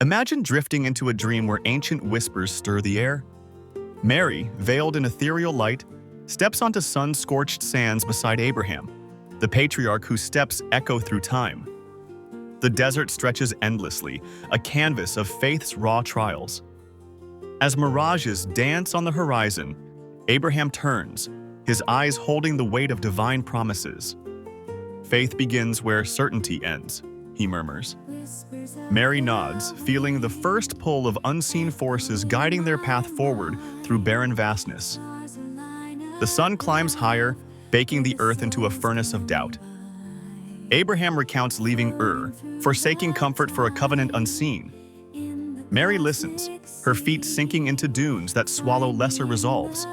Imagine drifting into a dream where ancient whispers stir the air. Mary, veiled in ethereal light, steps onto sun-scorched sands beside Abraham, the patriarch whose steps echo through time. The desert stretches endlessly, a canvas of faith's raw trials. As mirages dance on the horizon, Abraham turns, his eyes holding the weight of divine promises. "Faith begins where certainty ends," he murmurs. Mary nods, feeling the first pull of unseen forces guiding their path forward through barren vastness. The sun climbs higher, baking the earth into a furnace of doubt. Abraham recounts leaving Ur, forsaking comfort for a covenant unseen. Mary listens, her feet sinking into dunes that swallow lesser resolves.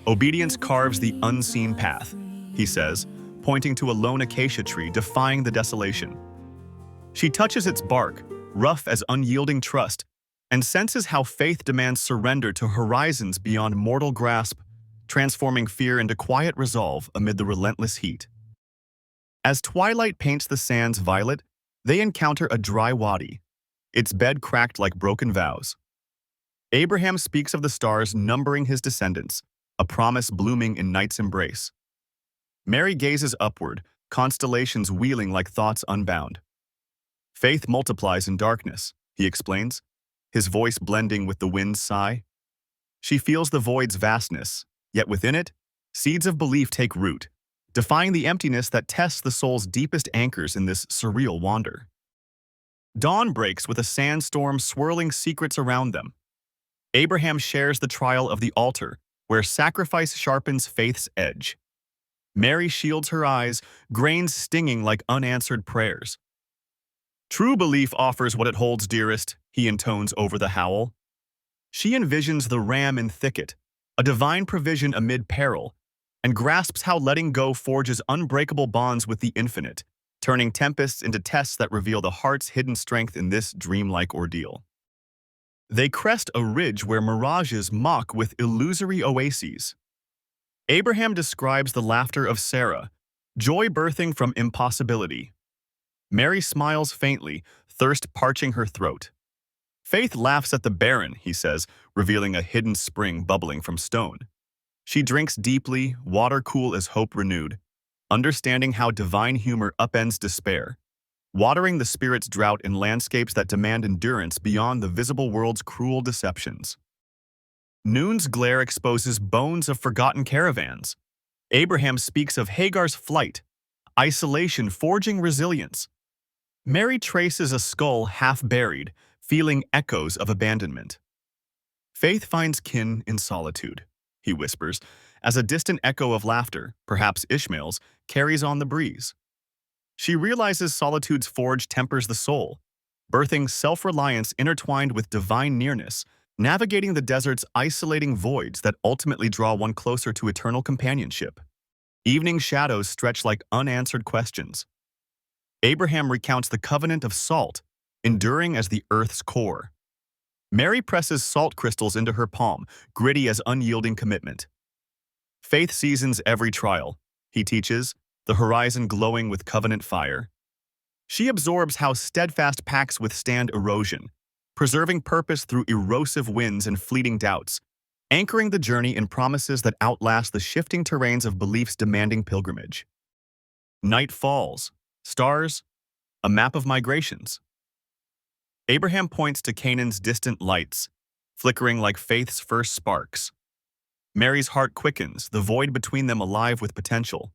"Obedience carves the unseen path," he says, pointing to a lone acacia tree defying the desolation. She touches its bark, rough as unyielding trust, and senses how faith demands surrender to horizons beyond mortal grasp, transforming fear into quiet resolve amid the relentless heat. As twilight paints the sands violet, they encounter a dry wadi, its bed cracked like broken vows. Abraham speaks of the stars numbering his descendants, a promise blooming in night's embrace. Mary gazes upward, constellations wheeling like thoughts unbound. "Faith multiplies in darkness," he explains, his voice blending with the wind's sigh. She feels the void's vastness, yet within it, seeds of belief take root, defying the emptiness that tests the soul's deepest anchors in this surreal wander. Dawn breaks with a sandstorm swirling secrets around them. Abraham shares the trial of the altar, where sacrifice sharpens faith's edge. Mary shields her eyes, grains stinging like unanswered prayers. "True belief offers what it holds dearest," he intones over the howl. She envisions the ram in thicket, a divine provision amid peril, and grasps how letting go forges unbreakable bonds with the infinite, turning tempests into tests that reveal the heart's hidden strength in this dreamlike ordeal. They crest a ridge where mirages mock with illusory oases. Abraham describes the laughter of Sarah, joy birthing from impossibility. Mary smiles faintly, thirst parching her throat. "Faith laughs at the barren," he says, revealing a hidden spring bubbling from stone. She drinks deeply, water cool as hope renewed, understanding how divine humor upends despair, watering the spirit's drought in landscapes that demand endurance beyond the visible world's cruel deceptions. Noon's glare exposes bones of forgotten caravans. Abraham speaks of Hagar's flight, isolation forging resilience. Mary traces a skull half buried, feeling echoes of abandonment. "Faith finds kin in solitude," he whispers, as a distant echo of laughter, perhaps Ishmael's, carries on the breeze. She realizes solitude's forge tempers the soul, birthing self-reliance intertwined with divine nearness, navigating the desert's isolating voids that ultimately draw one closer to eternal companionship. Evening shadows stretch like unanswered questions. Abraham recounts the covenant of salt, enduring as the earth's core. Mary presses salt crystals into her palm, gritty as unyielding commitment. "Faith seasons every trial," he teaches, the horizon glowing with covenant fire. She absorbs how steadfast pacts withstand erosion, preserving purpose through erosive winds and fleeting doubts, anchoring the journey in promises that outlast the shifting terrains of belief's demanding pilgrimage. Night falls, stars, a map of migrations. Abraham points to Canaan's distant lights, flickering like faith's first sparks. Mary's heart quickens, the void between them alive with potential.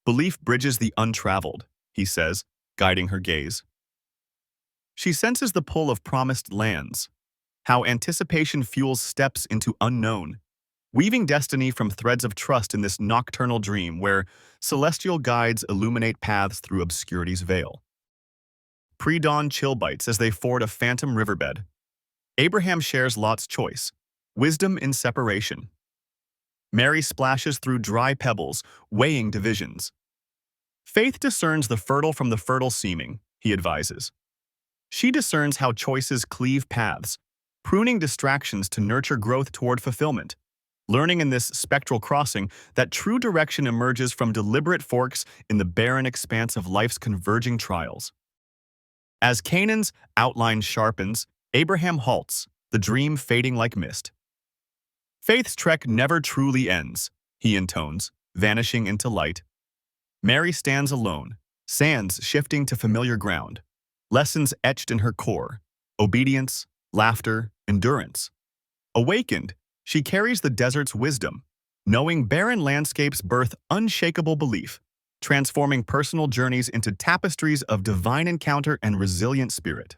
"Belief bridges the untraveled," he says, guiding her gaze. She senses the pull of promised lands, how anticipation fuels steps into unknown, weaving destiny from threads of trust in this nocturnal dream where celestial guides illuminate paths through obscurity's veil. Pre-dawn chill bites as they ford a phantom riverbed. Abraham shares Lot's choice, wisdom in separation. Mary splashes through dry pebbles, weighing divisions. Faith discerns the fertile from the fertile seeming, he advises. She discerns how choices cleave paths, pruning distractions to nurture growth toward fulfillment, learning in this spectral crossing that true direction emerges from deliberate forks in the barren expanse of life's converging trials. As Canaan's outline sharpens, Abraham halts, the dream fading like mist. Faith's trek never truly ends, he intones, vanishing into light. Mary stands alone, sands shifting to familiar ground, lessons etched in her core, obedience, laughter, endurance. Awakened, she carries the desert's wisdom, knowing barren landscapes birth unshakable belief, transforming personal journeys into tapestries of divine encounter and resilient spirit.